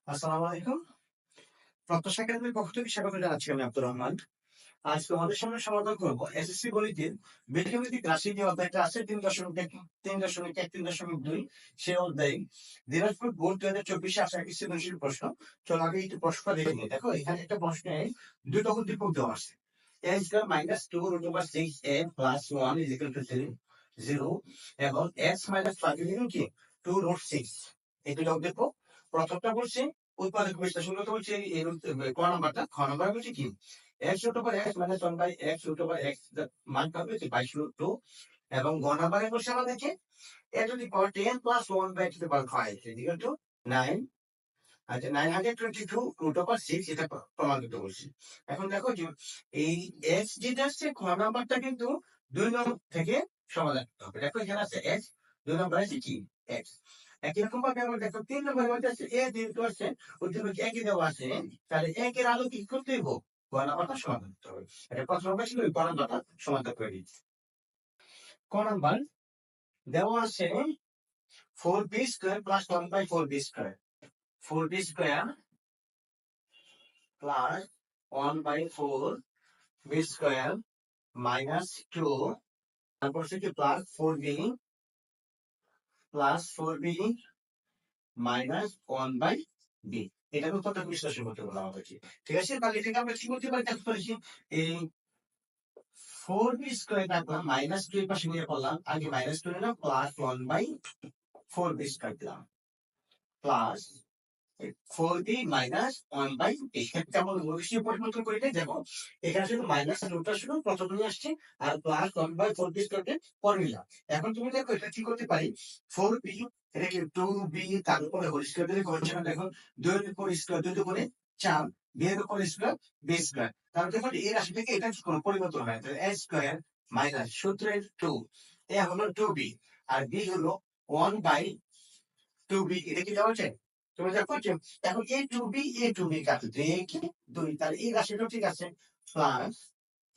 আসসালামু আলাইকুম। প্রত্যাশা একাডেমির পক্ষ থেকে স্বাগত জানাচ্ছি আমি আব্দুর রহমান। আজ তোমাদের সামনে সমাধান করব এসএসসি গণিতের বীজগাণিতিক রাশি যে অধ্যায়টা আছে 3.1 3.1 3.2 সেই অধ্যায়ে দিনাজপুর বোর্ড 2024 আসা একটি সৃজনশীল প্রশ্ন। চলো আগে একটু প্রশ্নটা দেখে নিই। দেখো এখানে একটা প্রশ্নে দুটো উদ্দীপক দেওয়া আছে। a square minus 2 root over 6a plus 1 is equal to 0 এবং x মাইনাস 5 ইজ ইকুয়াল কি 2 রুট 6। এই দুটো উদ্দীপক। প্রথমটা বলছে উৎপাদক বিশ্লেষণ করতে বলছে ক নাম্বারটা। খ নাম্বার বলছে কি x root over x minus 1 by x root over x মান পাবে হচ্ছে 22√2 এবং গ নাম্বারে বলছে আমাদেরকে a to the power 10 plus 1 by x to the power 5 is equal to 9। আচ্ছা 922 root over 6 এটা প্রমাণ করতে বলছি। এখন দেখো যে এই x যেটা আসছে খ নাম্বারটা কিন্তু 2 নম্বর থেকে সমাধান করতে হবে। দেখো এখানে আছে x, 2 নম্বর আছে কি x। একই রকম ভাবে আমরা দেখো 3 নম্বরের মধ্যে আছে a যেহেতু আছে উদ্দীপক একই দেওয়া আছে, তাহলে একের আলো কি করতে হইব গ নাম্বারটা সমাধান করতে হবে। এটা প্রথম অংশ ছিল গ নাম্বারটা সমাধান করে দিচ্ছি। ক নাম্বার দেওয়া আছে 4b square plus 1 by 4b square, 4b square plus 1 by 4 b square minus 2, তারপর হচ্ছে plus 4b plus 4b minus 1 by b। এটা উৎপাদক বিশ্লেষণ করতে বলা আমাদেরকে। ঠিক আছে, তাহলে এটাকে আমরা কি করতে পারি দেখতে পাচ্ছি এই 4b স্কয়ার রাখলাম মাইনাস 2 এর পাশে নিয়ে করলাম, আগে মাইনাস 2 নিলাম প্লাস 1 বাই 4b স্কয়ার দিলাম plus 4b minus 1 by b। কেমন বৈশিষ্ট্য পরিবর্তন করিলে দেখো এখানে শুধু মাইনাস রুটটা শুধু প্রথম নিয়ে আসছে আর প্লাস 1 বাই 4b স্কয়ারকে পরে নিলাম। এখন তুমি দেখো এটা কি করতে পারি 4b এটাকে 2b তার উপরে হোল স্কয়ার দিলে হচ্ছে না। দেখো 2 এর উপর স্কয়ার 2 দুগুণে 4, b এর উপর স্কয়ার b স্কয়ার। তাহলে দেখো এই রাশি থেকে এটা কোনো পরিবর্তন হয়, তাহলে a স্কয়ার মাইনাস সূত্রের 2 এ হলো 2b আর b হলো 1 বাই 2b। এটা কি দেওয়া আছে? তুমি দেখো যে এখন a টু b কাটে 2 তাহলে এই রাশিটা ঠিক আছে প্লাস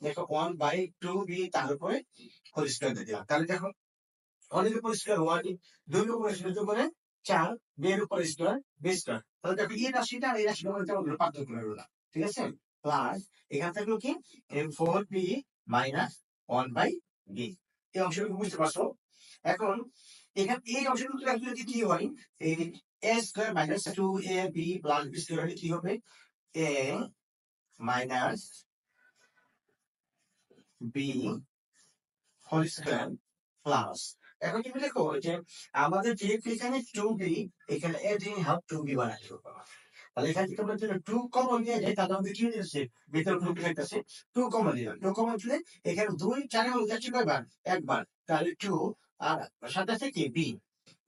দেখো 1 বাই 2b তার উপরে হোল স্কয়ার দিয়ে দিলাম। তাহলে দেখো 1 এর উপর স্কয়ার 1, 2 এর উপর স্কয়ার মানে 4, b এর উপর স্কয়ার b স্কয়ার। তাহলে দেখো এই রাশিটা আর এই রাশিটার মধ্যে আমাদের পার্থক্য হলো না। ঠিক আছে, প্লাস এখান থাকলো কি 4b মাইনাস 1 বাই b। এই অংশটুকু বুঝতে পারছো? এখন এখানে এই অংশটুকু যদি কি হয় এই a square minus 2ab plus b square হলে কি হবে a minus b whole square plus. এখন তুমি দেখো যে আমাদের যেহেতু এখানে 2b এখানে a দিয়ে হাফ 2b বানাতে হবে। তাহলে এখান থেকে আমরা যদি 2 কমন নিয়ে যাই তাহলে আমাদের কি হয়ে যাচ্ছে ভিতরে ঢুকে যাইতেছে 2 কমন নিলাম। 2 কমন দিলে এখানে 2 4 এর মধ্যে যাচ্ছে কয়বার একবার, তাহলে 2 আর সাথে আছে কি b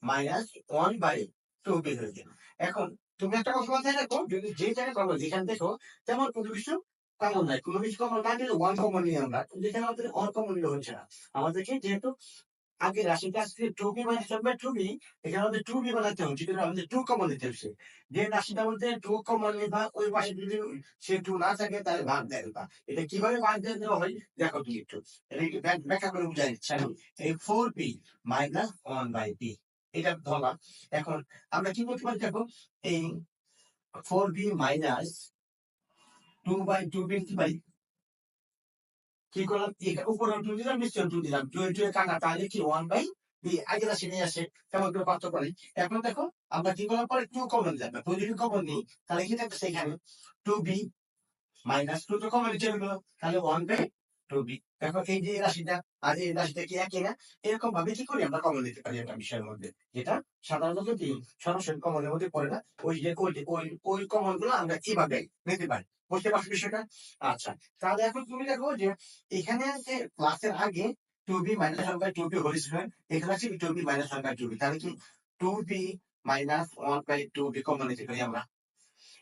মাইনাস 1 বাই 2b হয়ে গেল। এখন তুমি একটা কথা মাথায় রাখো, যদি যে জায়গায় কমন যেখানে দেখো তেমন কোনো কিছু কমন নাই, কোনো কিছু কমন না গেলে 1 কমন নিয়ে আমরা যেখানে আমাদের অনকমন নিলে হচ্ছে না। আমাদেরকে যেহেতু আগে রাশিটা আসছে 2b মাইনাস 1 বাই 2b, এখানে আমাদের 2b বানাতে হবে, যদি আমাদের 2 কমন নিতে হচ্ছে। যে রাশিটা মধ্যে 2 কমন নিবা ওই পাশে যদি সে 2 না থাকে তাহলে ভাগ দিয়ে দিবা। এটা কিভাবে ভাগ দিয়ে দেওয়া হয় দেখো তুমি একটু, এটা একটু ব্যাখ্যা করে বুঝাই দিচ্ছি আমি। এই 4b মাইনাস 1 বাই b এটা ধরলাম। এখন আমরা কি করতে পারি দেখো এই 4b মাইনাস 2 বাই 2b কি পাই, কি করলাম উপরে 2 দিলাম নিচে 2 দিলাম, 2 এ 2 এ কাটা তাহলে কি 1 বাই b আগে রাশি নিয়ে আসে তেমন করে পার্থক্য করি। এখন দেখো আমরা কি করলাম পরে 2 কমন দিলাম, 2 যদি কমন নিই তাহলে কি থাকছে এখানে 2b মাইনাস 2 তো কমন চলে গেল, তাহলে 1 বাই 2b। দেখো এই যে এই রাশিটা আর এই রাশিটা কি একই না? এরকম ভাবে কি করি আমরা কমন দিতে পারি একটা বিষয়ের মধ্যে, যেটা সাধারণত কি সরাসরি কমনের মধ্যে পড়ে না। ওই যে ওই কমন গুলো আমরা কিভাবে নিতে পারি, বুঝতে পারছো বিষয়টা? আচ্ছা, তাহলে এখন তুমি দেখো যে এখানে আছে ক্লাসের আগে 2b minus 1 by 2b whole square, এখানে আছে 2b মাইনাস 1 বাই 2b, তাহলে কি 2b minus 1 by 2b common নিতে পারি আমরা।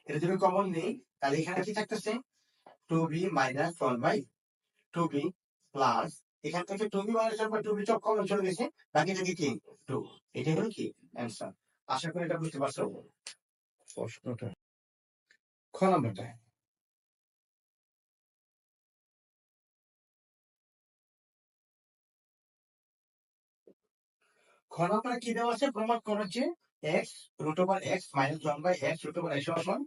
এটা যদি কমন নেই তাহলে এখানে কি থাকতেছে 2b minus 1 by 2b plus এখান থেকে 2b minus 1 by 2b Chak common চলে গেছে, বাকি থাকে কি 2। এটাই হলো কি অ্যান্সার। আশা করি এটা বুঝতে পারছো প্রশ্নটা। খ নাম্বারটা খ নাম্বারে কি দেওয়া আছে প্রমাণ করা যে x root over x minus 1/x root over x সমান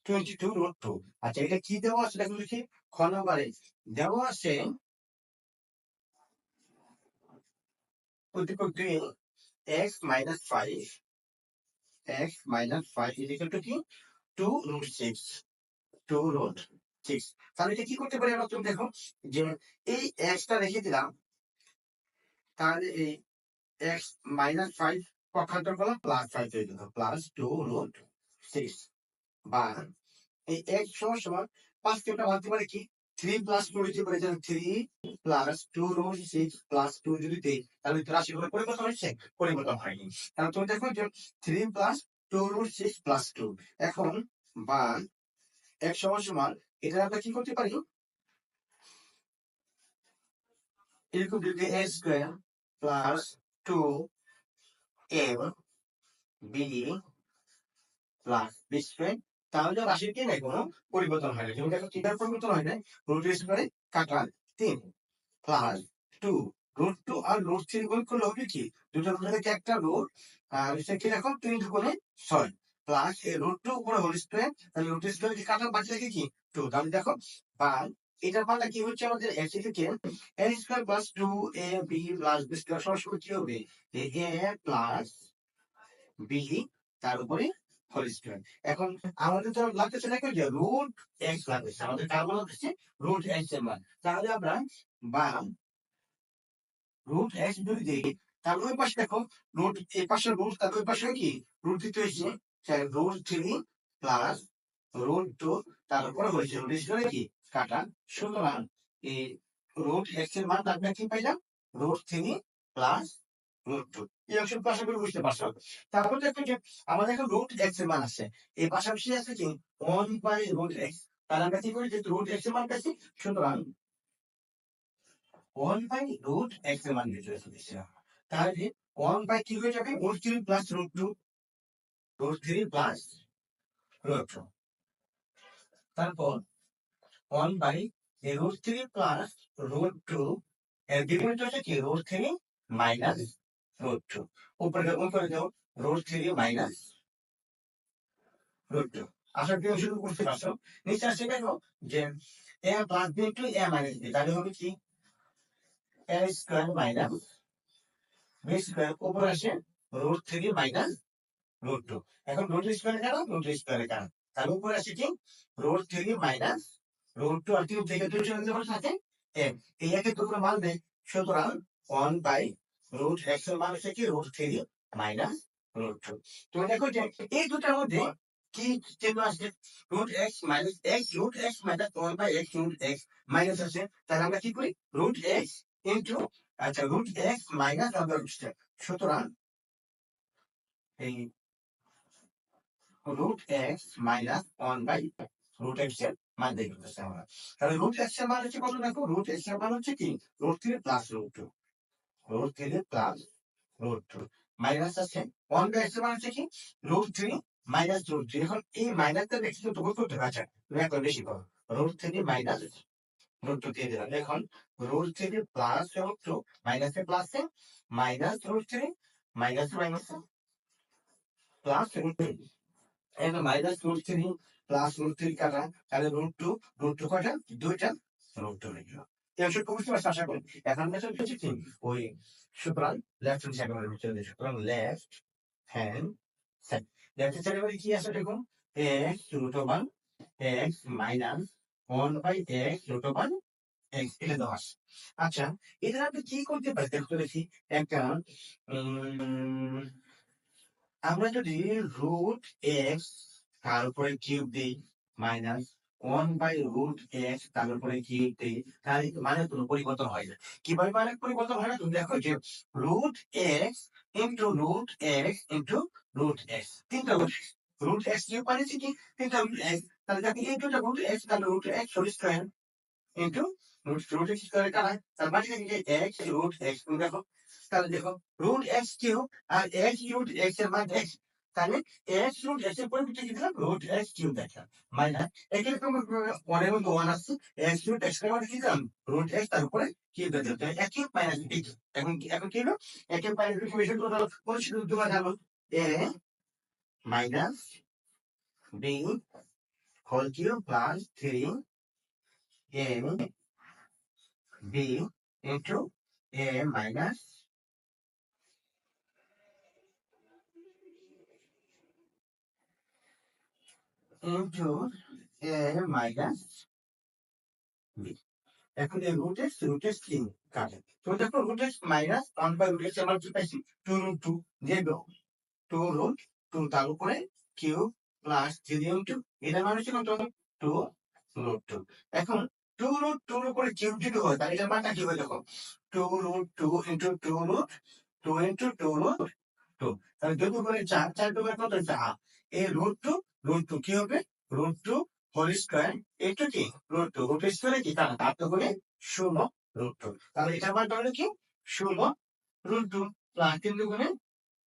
22 রুট 2। আচ্ছা, এটা কি দেওয়া আছে দেখো দেখি। খ নম্বরে দেওয়া আছে উদ্দীপক 2 x minus 5 is equal to কি 2 root 6 2 root 6। তাহলে এটা কি করতে পারি আমরা, তুমি দেখো যে এই x টা রেখে দিলাম, তাহলে এই x minus 5 পক্ষান্তর করলাম প্লাস 5 হয়ে গেল প্লাস 2 root 6, বা এই x সমান সমান 5 কে আমরা ভাঙতে পারি কি 3 প্লাস 2 দিতে পারি, যেমন 3 প্লাস 2 root 6 প্লাস 2 যদি দেই তাহলে তো রাশিগুলো পরিবর্তন হচ্ছে, পরিবর্তন হয়নি। কারণ তুমি দেখো যে 3 প্লাস 2 root 6 প্লাস 2, এখন বা x সমান সমান এটা আমরা কি করতে পারি, এরকম যদি a square plus 2m b plus b square, তাহলে রাশির কি নাই কোনো পরিবর্তন হয় না। যেমন দেখো কিভাবে পরিবর্তন হয় না, রুট স্কয়ারে কাটা 3 প্লাস 2 রুট 2 আর রুট 3 গুণ করলে হবে কি দুটো রুট থেকে একটা রুট, আর এটা কি দেখো 3 গুণে 6 প্লাস এই রুট 2 উপরে হোল স্কয়ার, তাহলে রুট স্কয়ার কি কাটা বাকি থাকে কি 2, তাহলে দেখো বা এটার মানটা কি হচ্ছে আমাদের x থেকে a square plus 2ab plus b square সমান কি হবে a প্লাস b তার উপরে হোল স্কয়ার। এখন আমাদের তো লাগতেছে না যে রুট x লাগতেছে, আমাদের কার মান লাগতেছে রুট x এর মান, তাহলে আমরা বা রুট এক্স যদি দিই তাহলে ওই পাশে দেখো রুট এই পাশে রুট, তাহলে ওই পাশে কি রুট দিতে হয়েছে রুট 3 প্লাস রুট 2 তার উপরে হয়েছে রুট স্কয়ার কি কাটা, সুতরাং এই রুট এক্স এর মান আমরা কি পাইলাম রুট 3 প্লাস রুট 2। এই অংশটুকু আশা করি বুঝতে পারছো। তারপর দেখো যে আমাদের এখন রুট এক্স এর মান আছে, এই পাশাপাশি আছে কি 1/√x, তাহলে আমরা কি করি যে রুট এক্স এর মান পাইছি, সুতরাং 1/√x এর মান বের করে দিয়েছিলাম, তাহলে 1 কি হয়ে যাবে √3 প্লাস √2 √3 প্লাস √2, তারপর 1/√3 প্লাস √2 এর বিপরীত হচ্ছে কি √3 মাইনাস √2, উপরে উপরে দাও √3 মাইনাস √2। আশা করি শুরু করতে পারছো। নিচে আসছে দেখো যে a plus b into a minus b, তাহলে হবে কি a square minus b square, উপরে আসে √3 মাইনাস √2। এখন রুট স্কয়ার কারণ রুট স্কয়ার কারণ তার উপরে আসে কি √3 মাইনাস √2 আর 3 থেকে 2 চলে গেলে থাকে m, এই একে দুটো মান দেয়, সুতরাং 1/√x এর মান হচ্ছে কি √3 মাইনাস √2। তুমি দেখো যে এই দুটার মধ্যে কি চিহ্ন আসছে √x minus x √x minus 1/x √x minus আছে, তাহলে আমরা কি করি √x ইনটু আচ্ছা √x মাইনাস 1/√x, সুতরাং এই রুট এক্স মাইনাস 1/√x এর মান বের করতেছি আমরা। তাহলে রুট এক্স এর মান হচ্ছে কত দেখো, রুট এক্স এর মান হচ্ছে কি √3 প্লাস √2 √3 প্লাস √2 মাইনাস আছে 1/x এর মান হচ্ছে কি √3 মাইনাস √3। এখন এই মাইনাসটা দেখি তো তুমি করতে পারছো, তুমি এখন বেশি করো √3 মাইনাস √2 দিয়ে দিলাম। এখন √3 প্লাস √2 মাইনাসে প্লাসে মাইনাস √3 মাইনাস মাইনাস প্লাস √3, এখন মাইনাস √3 প্লাস √3 কাটা, তাহলে √2 কয়টা দুইটা √2 হয়ে গেল। টেনশন বুঝতে পারছো আশা করি। এখন মেথড হচ্ছে কি ওই সুতরাং লেফট হ্যান্ড সাইড আমরা চলে যাই, সুতরাং left hand side, left hand সাইডে কি আছে দেখুন x √1 x minus 1/x √1 x এটা দেওয়া আছে। আচ্ছা, এটা আপনি কি করতে পারি দেখো তো দেখি, একটা আমরা যদি রুট এক্স তার উপরে কিউব দিই মাইনাস 1/√x তার উপরে কিউব দিই, তাহলে মানে কোনো পরিবর্তন হয় না। কিভাবে মানে পরিবর্তন হয় না, তুমি দেখো যে root x into root x into root x, তিনটা রুট এক্স কিউব বানিয়েছি কি তিনটা রুট এক্স, তাহলে দেখো এই দুটো রুট এক্স তাহলে root x whole square into root x square কাটা, তার মানে কি এক্স রুট এক্স, তুমি দেখো তাহলে দেখো রুট এক্স কিউব আর এক্স রুট এক্স এর মান এক্স, তাহলে এক্স রুট এক্স এর পরিবর্তে কি দিলাম রুট এক্স কিউব দেখলাম মাইনাস এরকম ওয়ানের মধ্যে ওয়ান আসছে এক্স রুট এক্স এর মানে কি দিলাম রুট এক্স তার উপরে কিউব দিলাম, তাহলে এক কিউব মাইনাস বি। এখন এখন কি হলো এক কিউব মাইনাস বি সমান কত হলো 25 দুবার গেল A minus B whole cube plus 3 A B into A minus into A minus B. এখন এই রুটের তিন কাটে, তো দেখো রুটের মাইনাস 1/√x আমরা কি পাইছি 2√2 দিয়ে দাও 2√2 তার উপরে কিউব প্লাস 3 ইন্টু এটা মানে হচ্ছে কত 2√2। এখন 2√2 এর উপরে কিউব যদি হয় তাহলে এটার মানটা কি হয় দেখো 2√2 ইন্টু 2√2 ইন্টু 2√2, তাহলে 2 করে 4, 4 2 কত 4, এই √2 কি হবে √2 হোল স্কয়ার ইন্টু কি √2 স্কয়ার কি তার 8 করে 16√2, তাহলে এটার মানটা হলো কি 16√2 প্লাস 3 দুগুণে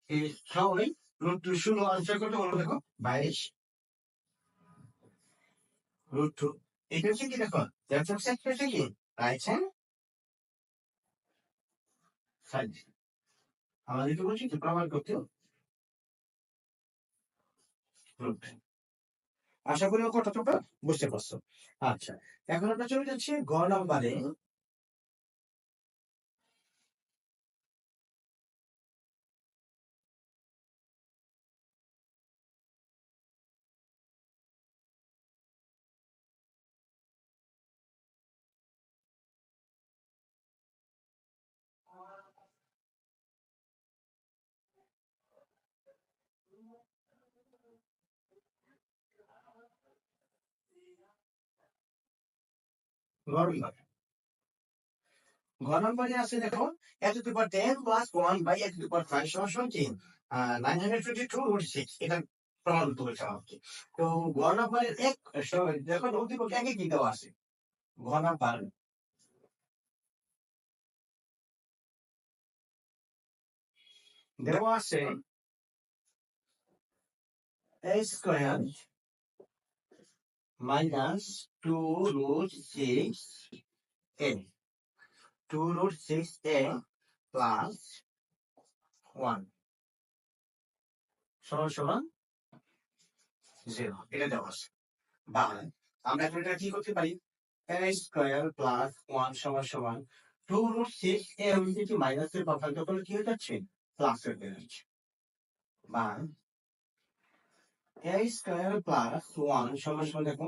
এই 6 √2 আনসার কত হলো দেখো 22√2। এটা হচ্ছে কি দেখো লেফট সাইড হচ্ছে কি রাইট হ্যান্ড সাইড, আমাদেরকে বলছি যে প্রমাণ করতে √2। আশা করি কথা তোমরা বুঝতে পারছো। আচ্ছা, এখন আমরা চলে যাচ্ছি গ নাম্বারে। ঘ নম্বরে আছে দেখো x to the power 10 plus 1 by x to the power 5 সমান কি 922 এটা প্রমাণ করতে বলছে আমাকে। তো ঘ নম্বরের এক দেখো উদ্দীপক একে কি দেওয়া আছে, ঘ নাম্বার দেওয়া আছে a square minus 2√6a 2√6a plus 1 সমান সমান 0, এটা দেওয়া আছে। বা আমরা এখন এটা কি করতে পারি a স্কয়ার প্লাস 1 সমান সমান 2√6a যদি মাইনাসের পাশাপাশি তখন কি হয়ে যাচ্ছে প্লাসের হয়ে যাচ্ছে, বা a স্কয়ার প্লাস 1 সমান সমান দেখো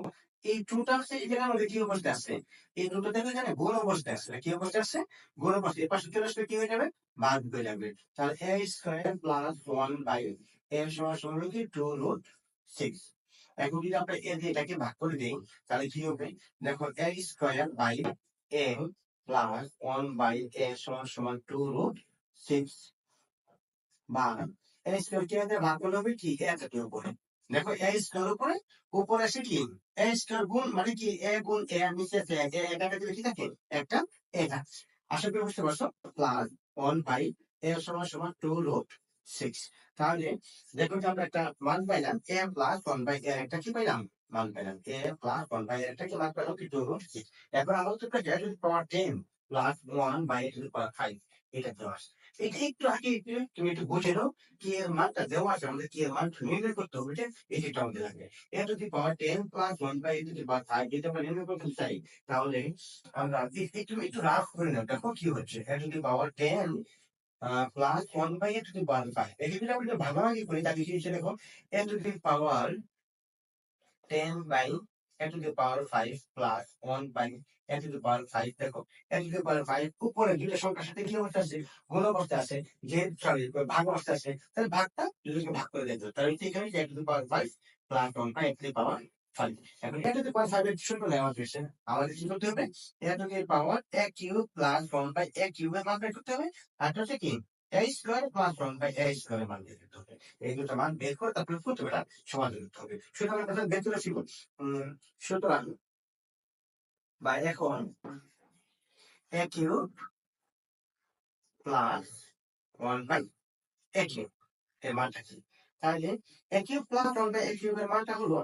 এই টুটা আছে এই জায়গায় আমাদের কি অবস্থায় আছে, এই দুটো দেখলে জানে গুণ অবস্থায় আছে, কি অবস্থায় আছে গুণ অবস্থায়, এর পাশে চলে আসলে কি হয়ে যাবে ভাগ হয়ে যাবে। তাহলে a square plus 1 by a সমান সমান হলো কি 2√6। এখন যদি আমরা এ দিয়ে এটাকে ভাগ করে দেই তাহলে কি হবে দেখো a square by a plus 1 by a সমান সমান 2√6, বা a স্কয়ার কি আমাদের ভাগ করলে হবে কি এটাকে উপরে দেখো a স্কয়ার উপরে উপরে আসে কি a স্কয়ার গুণ মানে কি a গুণ a নিচে আছে এটাকে দিলে কি থাকে একটা এটা। আশা করি বুঝতে পারছো, প্লাস 1 বাই a সমান সমান 2√6। তাহলে দেখো যে আমরা একটা মান পাইলাম a প্লাস 1 বাই a একটা কি পাইলাম মান পাইলাম a প্লাস 1 বাই একটা কি মান পাইলাম কি 2√6। এখন আমরা তো a to the power 10 plus 1 by a to the power 5 এটা দেওয়া আছে। এটা একটু আগে তুমি একটু বুঝে নাও কি এর মানটা দেওয়া আছে, আমাদের কি এর মান নির্ণয় করতে হবে, এটা আমাদের লাগে a to the power 10 plus 1 by a to the power 5 যদি আমরা নির্ণয় করতে চাই তাহলে আমরা একটু একটু রাফ করে নাও দেখো কি হচ্ছে a to the power 10 plus 1 by a to the power 5, এটা যদি আমরা ভাগাভাগি করি তাহলে কি হচ্ছে দেখো a to the power 10 by a to the power 5 plus 1 by a to the power 5 দেখো a to the power 5 উপরে দুটো সংখ্যার সাথে কি অবস্থা আছে গুণ অবস্থা আছে, যে সরি ভাগ অবস্থা আছে, তাহলে ভাগটা দুটোকে ভাগ করে দিতে, তাহলে এখানে a to the power 5 plus 1 by a to the power 5। এখন a to the power 5 এর সূত্র নেওয়া হয়েছে, আমাদের কি করতে হবে a to the power a cube plus 1 by a cube এর মান বের করতে হবে, আর হচ্ছে কি a square plus 1 by a square মান বের করতে হবে। এই দুটো মান বের করে তারপরে সূত্রটা সমাধান করতে হবে। সুতরাং কথা বের করে শিখুন। সুতরাং বা এখন a cube plus 1 by a cube এর মানটা কি, তাহলে a cube plus 1 by a cube এর মানটা হলো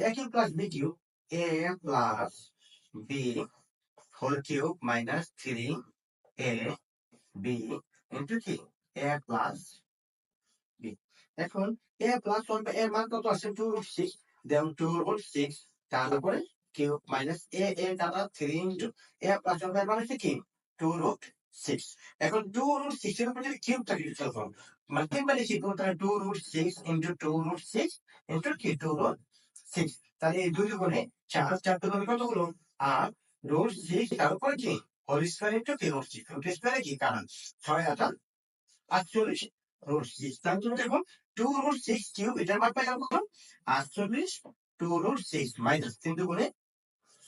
a cube plus b cube a plus b whole cube minus 3 a b into কি a প্লাস b। এখন এ প্লাস 1 বাই এর মান কত আছে 2 রুট 6 দেন 2 রুট 6 তার উপরে কিউব মাইনাস এ দ্বারা 3 ইনটু এ প্লাস 1 বাই এর মান হচ্ছে কি 2 রুট 6। এখন 2 রুট 6 এর উপরে যদি কিউবটা ইউজ করব মানে 3 বাই লিখি তাহলে 2 রুট 6 ইনটু 2 রুট 6 ইনটু কি 2 রুট 6 তাহলে এই দুই দুগুণে 4 4 দুগুণে কত হলো আর রুট 6 তার উপরে কি হোল স্কয়ার ইনটু কি রুট 6 রুট স্কয়ারে কি কারণ 6 8 48 রুট 6 তাহলে তুমি দেখো 2 রুট 6 কিউব এটার মান পাইলাম কত 48 2 রুট 6 মাইনাস 3 দুগুণে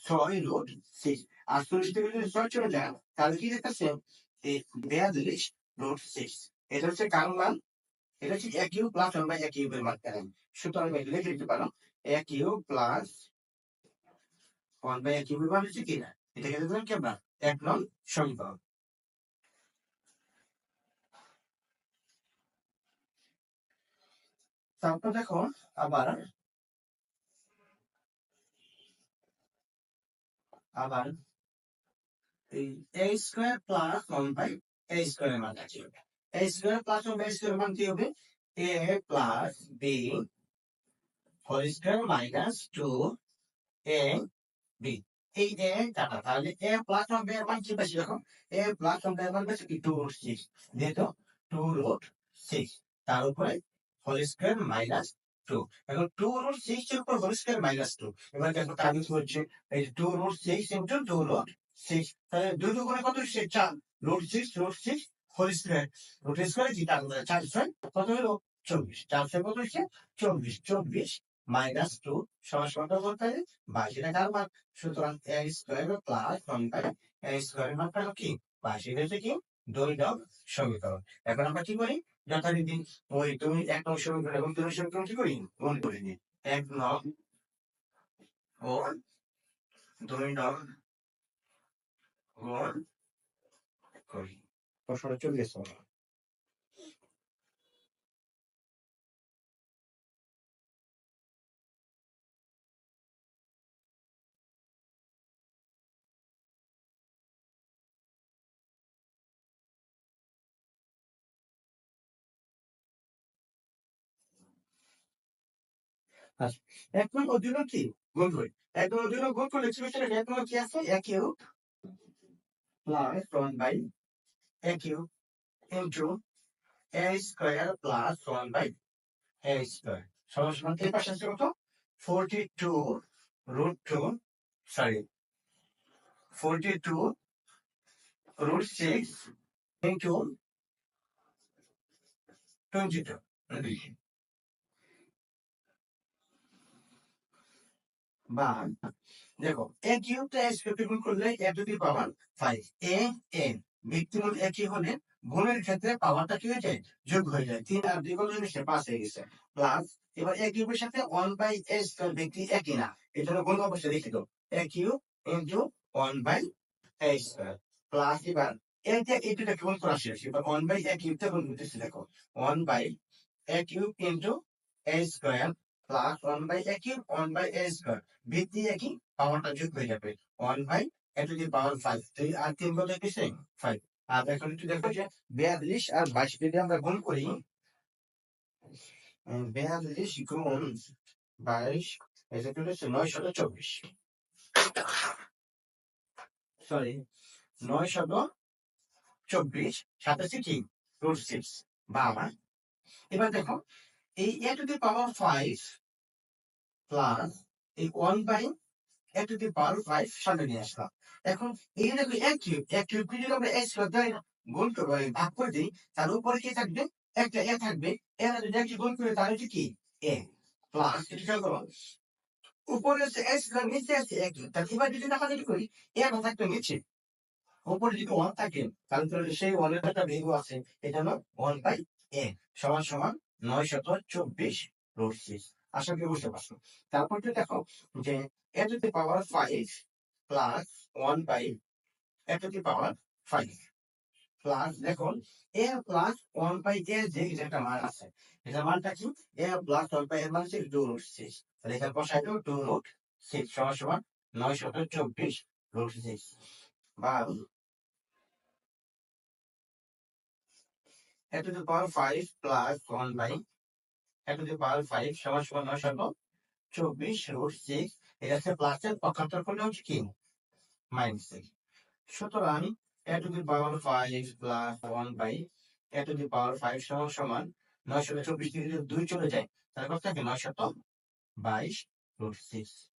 6 রুট 6 48 থেকে যদি 6 চলে যায় তাহলে কি দেখতেছে এই 42 রুট 6 এটা হচ্ছে কার মান এটা হচ্ছে a cube plus 1 by a কিউবের মান পেলাম সুতরাং আমি এটা লিখে দিতে পারো a cube plus 1 by a কিউবের মান হচ্ছে কি না এটাকে দিলাম কি আমরা 1 নং সমীকরণ। তারপর দেখো আবার আবার এই a square plus 1 by a স্কয়ারের মান কি হবে a square plus 1 by a স্কয়ারের মান কি হবে a plus b whole square minus 2 a b এই a কাটা তাহলে a প্লাস 1 বাই এর মান কি পাচ্ছি দেখো a প্লাস 1 বাই এর মান পাচ্ছি কি 2 রুট 6 যেহেতু 2 রুট 6 তার উপরে হোল স্কয়ার মাইনাস 2 এখন 2 রুট 6 এর উপর হোল স্কয়ার মাইনাস 2 এবার দেখো কাজ হচ্ছে এই 2 রুট 6 ইনটু 2 রুট 6 তাহলে 2 2 করে কত হচ্ছে 4 root 6 whole square root square কি তার 4 6 কত হলো 24 4 6 কত হচ্ছে 24 24 মাইনাস 2 সমান সমান কত করতে হবে 22 এটা কার মান সুতরাং a square plus 1 by a স্কয়ারের মান পেলো কি 22 এটা হচ্ছে কি 2 নং সমীকরণ। এখন আমরা কি করি যথারীতি ওই তুমি 1 নং সমীকরণ এবং 2 নং সমীকরণ কি করি গুণ করে নিই 1 নং ও 2 নং গুণ করি প্রশ্নটা চলে গেছে আচ্ছা 1 নং ও 2 নং কি গুণ করি 1 নং ও 2 নং গুণ করলে এক্সপ্রেশনে 1 নং কি আছে a cube plus 1 by a cube into a square plus 1 by a square সমান সমান এই পাশে আছে কত 42 root 2 sorry 42 root 6 into 22 বা দেখো a কিউবটা s কিউবকে গুণ করলে a to the power 5 a n ব্যক্তির মধ্যে একই হলে গুণের ক্ষেত্রে পাওয়ারটা কি হয়ে যায় যোগ হয়ে যায় 3 আর 2 কত হয়েছে 5 হয়ে গেছে প্লাস এবার a কিউবের সাথে 1 বাই a স্কয়ার ব্যক্তি একই না এটা গুণ অবশ্যই লিখে দাও a cube into 1 by a square plus এবার এটা গুণ করা শেষ এবার 1 বাই a কিউবটা গুণ করতেছি দেখো 1 by a cube into a square plus 1 by a cube 1 by a square ভিত্তি একই পাওয়ারটা যোগ হয়ে যাবে 1 by a to the power 5 3 আর 3 কত হচ্ছে 5 আর এখন একটু দেখো যে 42 আর 22 যদি আমরা গুণ করি 42 গুণ 22 এটা হচ্ছে 924 সরি 924 সাতাশি কি রুট 6 বাবা এবার দেখো এই a to the power 5 plus এই 1 by a to the power 5 সামনে নিয়ে আসলাম এখন এই দেখো এক কিউব যদি আমরা a স্কয়ার দ্বারা গুণ করবো ভাগ করে দিই তার উপরে কি থাকবে একটা a থাকবে a যদি একটি গুণ করে তাহলে হচ্ছে কি a প্লাস এটা খেয়াল করো উপরে হচ্ছে a স্কয়ার নিচে আছে a কিউব তাহলে এবার যদি আমরা কি করি a না থাকবে নিচে উপরে যদি 1 থাকে তাহলে তো সেই 1 এর একটা ভ্যালু আছে এটা হলো 1 বাই a সমান সমান 924 রুট 6 আশা করি বুঝতে পারছো তারপর তো দেখো যে a to the power 5 plus 1 by a to the power 5 plus দেখুন a প্লাস 1 বাই a যে এটা একটা মান আছে এটা মানটা কি a প্লাস 1 বাই এর মান হচ্ছে 2 রুট 6 তাহলে এখানে বসাই দাও 2 রুট 6 সমান সমান 924 রুট 6 বা a to the power 5 plus 1 by A to the power 5 সমান সমান 924 এটা হচ্ছে প্লাসের পক্ষান্তর করলে হচ্ছে কি মাইনাস। সুতরাং A to the power 5 plus 1 by A to the power 5 সমান সমান 924 থেকে যদি 2 চলে যায় তাহলে কত থাকে 922 √6।